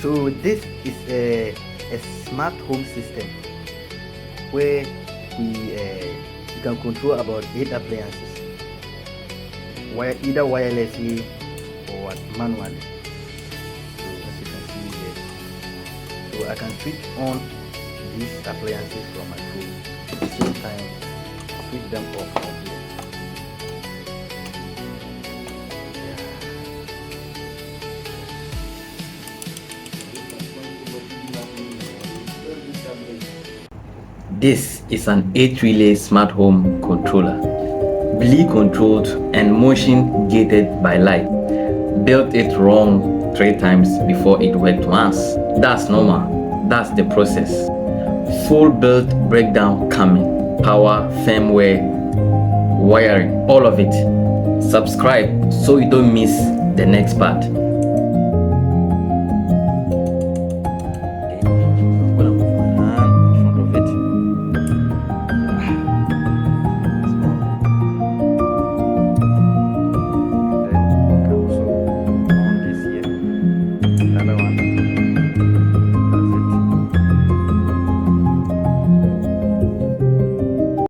So this is a smart home system where you can control about 8 appliances, either wirelessly or manually. So as you can see here, so I can switch on these appliances from my phone at the same time, switch them off from here. This is an 8-relay smart home controller, BLE controlled and motion gated by light. Built it wrong 3 times before it worked once. That's normal, that's the process. Full build breakdown coming, power, firmware, wiring, all of it. Subscribe so you don't miss the next part.